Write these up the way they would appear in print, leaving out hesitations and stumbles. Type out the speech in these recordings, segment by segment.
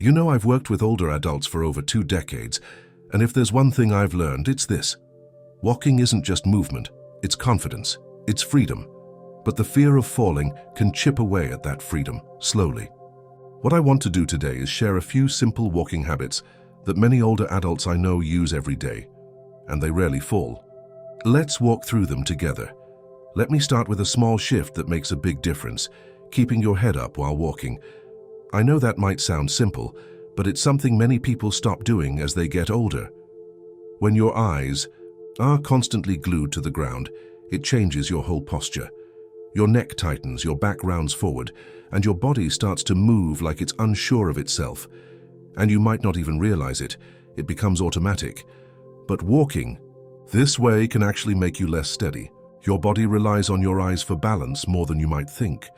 You know, I've worked with older adults for over 2 decades, and if there's one thing I've learned, it's this. Walking isn't just movement, it's confidence, it's freedom. But the fear of falling can chip away at that freedom, slowly. What I want to do today is share a few simple walking habits that many older adults I know use every day, and they rarely fall. Let's walk through them together. Let me start with a small shift that makes a big difference, keeping your head up while walking. I know that might sound simple, but it's something many people stop doing as they get older. When your eyes are constantly glued to the ground, it changes your whole posture. Your neck tightens, your back rounds forward, and your body starts to move like it's unsure of itself. And you might not even realize it. It becomes automatic. But walking this way can actually make you less steady. Your body relies on your eyes for balance more than you might think.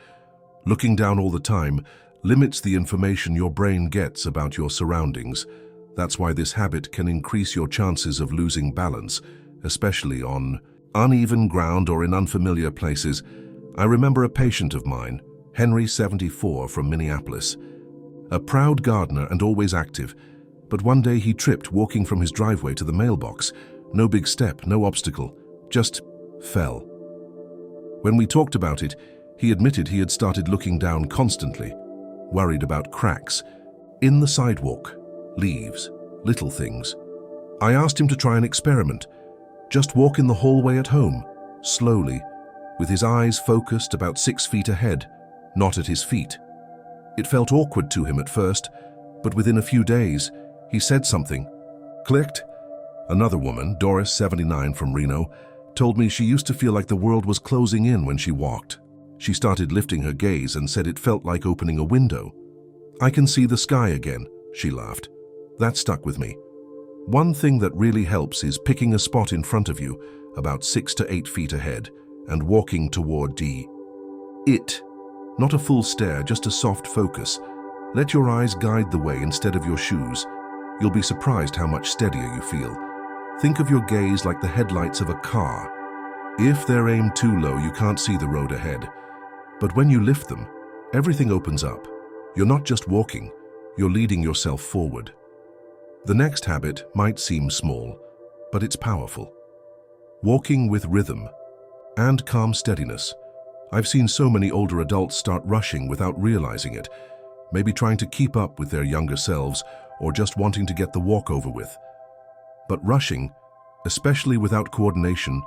Looking down all the time limits the information your brain gets about your surroundings. That's why this habit can increase your chances of losing balance, especially on uneven ground or in unfamiliar places. I remember a patient of mine, Henry, 74, from Minneapolis. A proud gardener and always active, but one day he tripped walking from his driveway to the mailbox. No big step, no obstacle, just fell. When we talked about it, he admitted he had started looking down constantly, worried about cracks in the sidewalk, leaves, little things. I asked him to try an experiment. Just walk in the hallway at home, slowly, with his eyes focused about 6 feet ahead, not at his feet. It felt awkward to him at first, but within a few days, he said something. Clicked. Another woman, Doris, 79, from Reno, told me she used to feel like the world was closing in when she walked. She started lifting her gaze and said it felt like opening a window. I can see the sky again, she laughed. That stuck with me. One thing that really helps is picking a spot in front of you, about 6 to 8 feet ahead, and walking toward it. Not a full stare, just a soft focus. Let your eyes guide the way instead of your shoes. You'll be surprised how much steadier you feel. Think of your gaze like the headlights of a car. If they're aimed too low, you can't see the road ahead. But when you lift them, everything opens up. You're not just walking, you're leading yourself forward. The next habit might seem small, but it's powerful. Walking with rhythm and calm steadiness. I've seen so many older adults start rushing without realizing it, maybe trying to keep up with their younger selves or just wanting to get the walk over with. But rushing, especially without coordination,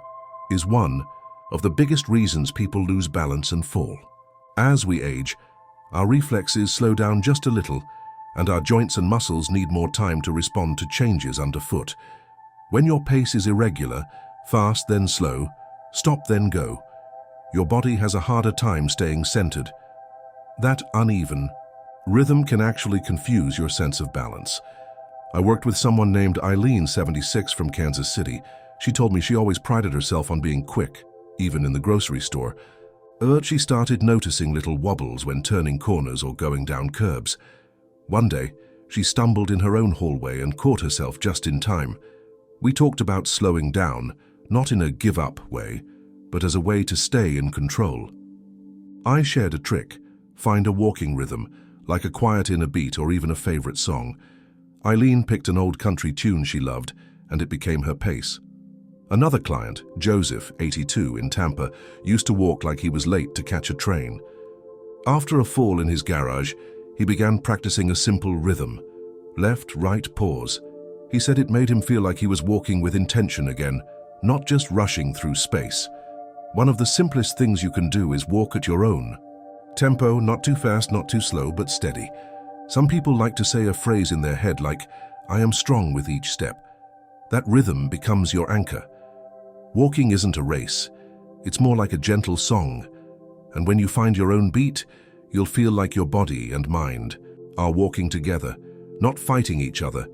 is one of the biggest reasons people lose balance and fall. As we age, our reflexes slow down just a little, and our joints and muscles need more time to respond to changes underfoot. When your pace is irregular, fast then slow, stop then go, your body has a harder time staying centered. That uneven rhythm can actually confuse your sense of balance. I worked with someone named Eileen, 76, from Kansas City. She told me she always prided herself on being quick, even in the grocery store. But she started noticing little wobbles when turning corners or going down curbs. One day, she stumbled in her own hallway and caught herself just in time. We talked about slowing down, not in a give-up way, but as a way to stay in control. I shared a trick: find a walking rhythm, like a quiet inner beat or even a favorite song. Eileen picked an old country tune she loved, and it became her pace. Another client, Joseph, 82, in Tampa, used to walk like he was late to catch a train. After a fall in his garage, he began practicing a simple rhythm: left, right, pause. He said it made him feel like he was walking with intention again, not just rushing through space. One of the simplest things you can do is walk at your own tempo, not too fast, not too slow, but steady. Some people like to say a phrase in their head like, "I am strong with each step." That rhythm becomes your anchor. Walking isn't a race. It's more like a gentle song. And when you find your own beat, you'll feel like your body and mind are walking together, not fighting each other.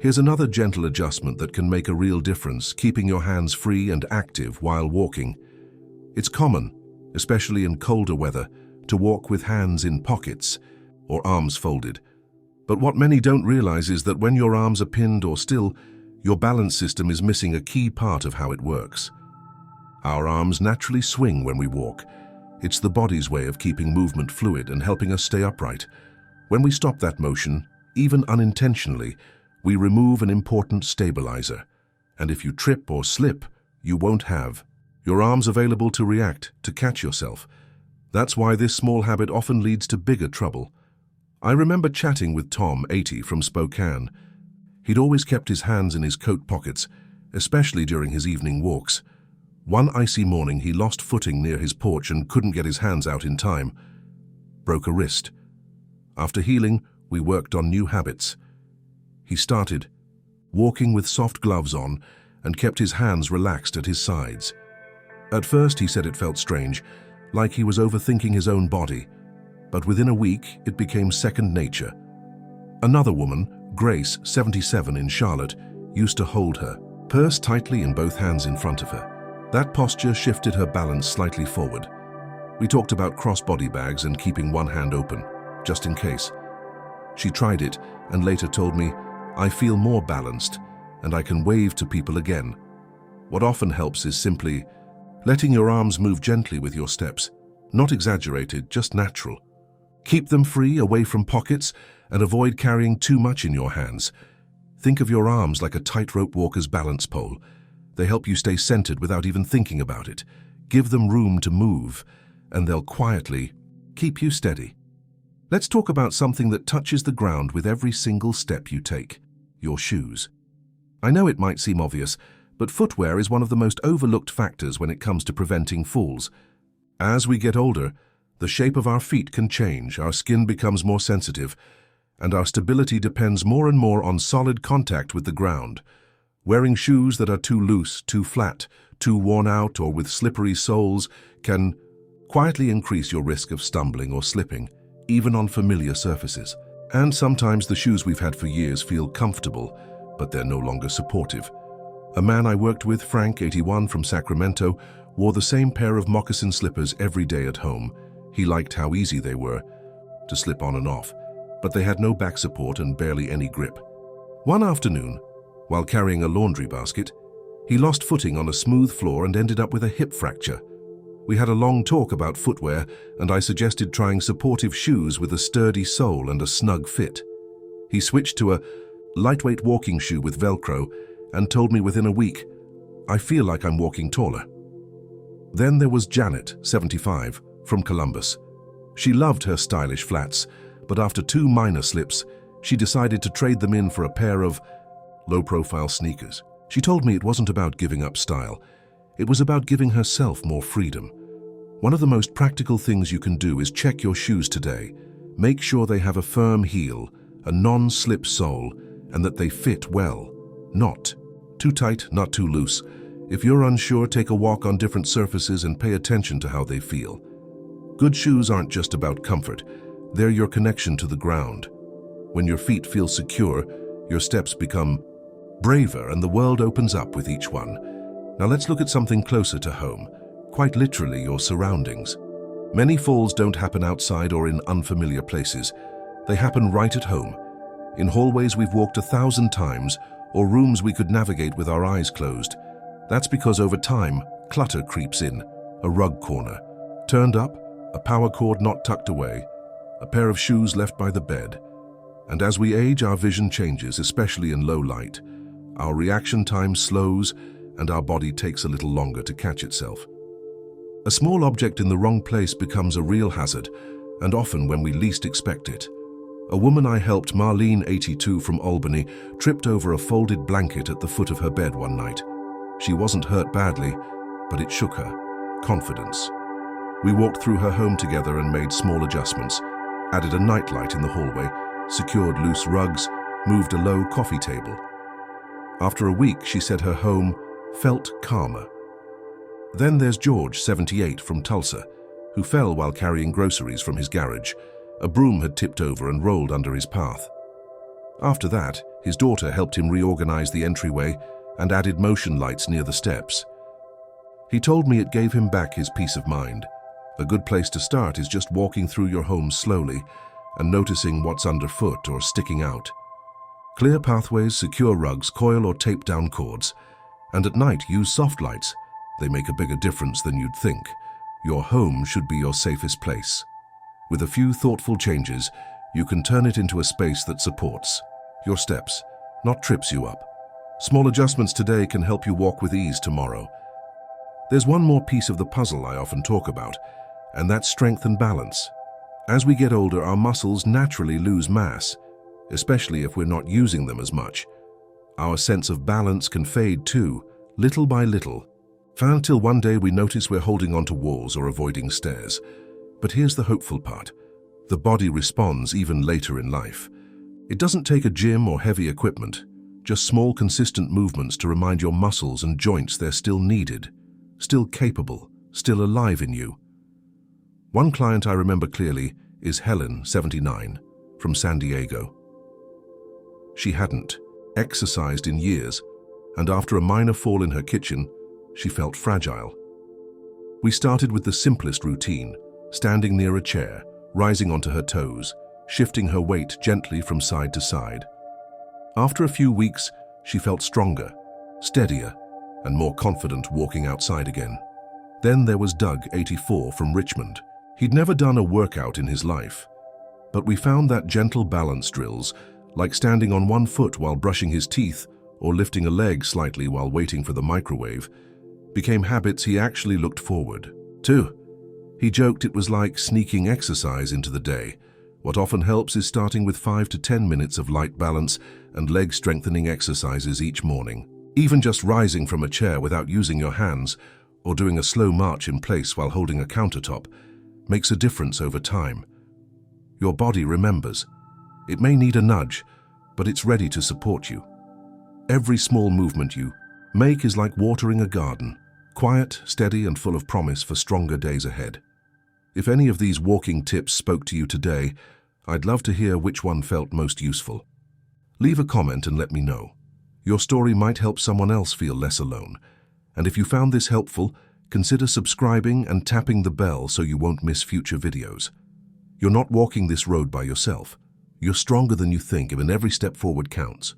Here's another gentle adjustment that can make a real difference, keeping your hands free and active while walking. It's common, especially in colder weather, to walk with hands in pockets or arms folded. But what many don't realize is that when your arms are pinned or still, your balance system is missing a key part of how it works. Our arms naturally swing when we walk. It's the body's way of keeping movement fluid and helping us stay upright. When we stop that motion, Even unintentionally, we remove an important stabilizer. And if you trip or slip, you won't have your arms available to react, to catch yourself. That's why this small habit often leads to bigger trouble. I remember chatting with Tom, 80, from Spokane. He'd always kept his hands in his coat pockets, especially during his evening walks. One icy morning, he lost footing near his porch and couldn't get his hands out in time. Broke a wrist. After healing, we worked on new habits. He started walking with soft gloves on and kept his hands relaxed at his sides. At first, he said it felt strange, like he was overthinking his own body. But within a week, it became second nature. Another woman, Grace, 77, in Charlotte, used to hold her, purse tightly in both hands in front of her. That posture shifted her balance slightly forward. We talked about crossbody bags and keeping one hand open, just in case. She tried it and later told me, "I feel more balanced and I can wave to people again." What often helps is simply letting your arms move gently with your steps, not exaggerated, just natural. Keep them free, away from pockets, and avoid carrying too much in your hands. Think of your arms like a tightrope walker's balance pole. They help you stay centered without even thinking about it. Give them room to move, and they'll quietly keep you steady. Let's talk about something that touches the ground with every single step you take: your shoes. I know it might seem obvious, but footwear is one of the most overlooked factors when it comes to preventing falls. As we get older, the shape of our feet can change, our skin becomes more sensitive, and our stability depends more and more on solid contact with the ground. Wearing shoes that are too loose, too flat, too worn out, or with slippery soles can quietly increase your risk of stumbling or slipping, even on familiar surfaces. And sometimes the shoes we've had for years feel comfortable, but they're no longer supportive. A man I worked with, Frank, 81, from Sacramento, wore the same pair of moccasin slippers every day at home. He liked how easy they were to slip on and off, but they had no back support and barely any grip. One afternoon, while carrying a laundry basket, he lost footing on a smooth floor and ended up with a hip fracture. We had a long talk about footwear, and I suggested trying supportive shoes with a sturdy sole and a snug fit. He switched to a lightweight walking shoe with Velcro and told me within a week, "I feel like I'm walking taller." Then there was Janet, 75, from Columbus. She loved her stylish flats, but after 2 minor slips, she decided to trade them in for a pair of low-profile sneakers. She told me it wasn't about giving up style. It was about giving herself more freedom. One of the most practical things you can do is check your shoes today. Make sure they have a firm heel, a non-slip sole, and that they fit well. Not too tight, not too loose. If you're unsure, take a walk on different surfaces and pay attention to how they feel. Good shoes aren't just about comfort. They're your connection to the ground. When your feet feel secure, your steps become braver and the world opens up with each one. Now let's look at something closer to home, quite literally your surroundings. Many falls don't happen outside or in unfamiliar places. They happen right at home, in hallways we've walked 1,000 times or rooms we could navigate with our eyes closed. That's because over time, clutter creeps in, a rug corner turned up, a power cord not tucked away, a pair of shoes left by the bed. And as we age, our vision changes, especially in low light. Our reaction time slows and our body takes a little longer to catch itself. A small object in the wrong place becomes a real hazard, and often when we least expect it. A woman I helped, Marlene, 82, from Albany, tripped over a folded blanket at the foot of her bed one night. She wasn't hurt badly, but it shook her confidence. We walked through her home together and made small adjustments, added a nightlight in the hallway, secured loose rugs, moved a low coffee table. After a week, she said her home felt calmer. Then there's George, 78, from Tulsa, who fell while carrying groceries from his garage. A broom had tipped over and rolled under his path. After that, his daughter helped him reorganize the entryway and added motion lights near the steps. He told me it gave him back his peace of mind. A good place to start is just walking through your home slowly and noticing what's underfoot or sticking out. Clear pathways, secure rugs, coil or tape down cords. And at night, use soft lights. They make a bigger difference than you'd think. Your home should be your safest place. With a few thoughtful changes, you can turn it into a space that supports your steps, not trips you up. Small adjustments today can help you walk with ease tomorrow. There's one more piece of the puzzle I often talk about, and that's strength and balance. As we get older, our muscles naturally lose mass, especially if we're not using them as much. Our sense of balance can fade too, little by little, until one day we notice we're holding onto walls or avoiding stairs. But here's the hopeful part. The body responds even later in life. It doesn't take a gym or heavy equipment, just small consistent movements to remind your muscles and joints they're still needed, still capable, still alive in you. One client I remember clearly is Helen, 79, from San Diego. She hadn't exercised in years, and after a minor fall in her kitchen, she felt fragile. We started with the simplest routine, standing near a chair, rising onto her toes, shifting her weight gently from side to side. After a few weeks, she felt stronger, steadier, and more confident walking outside again. Then there was Doug, 84, from Richmond. He'd never done a workout in his life, but we found that gentle balance drills, like standing on one foot while brushing his teeth or lifting a leg slightly while waiting for the microwave, became habits he actually looked forward to. He joked it was like sneaking exercise into the day. What often helps is starting with 5 to 10 minutes of light balance and leg strengthening exercises each morning. Even just rising from a chair without using your hands or doing a slow march in place while holding a countertop makes a difference over time. Your body remembers. It may need a nudge, but it's ready to support you. Every small movement you make is like watering a garden, quiet, steady, and full of promise for stronger days ahead. If any of these walking tips spoke to you today, I'd love to hear which one felt most useful. Leave a comment and let me know. Your story might help someone else feel less alone. And if you found this helpful, consider subscribing and tapping the bell so you won't miss future videos. You're not walking this road by yourself. You're stronger than you think, and every step forward counts.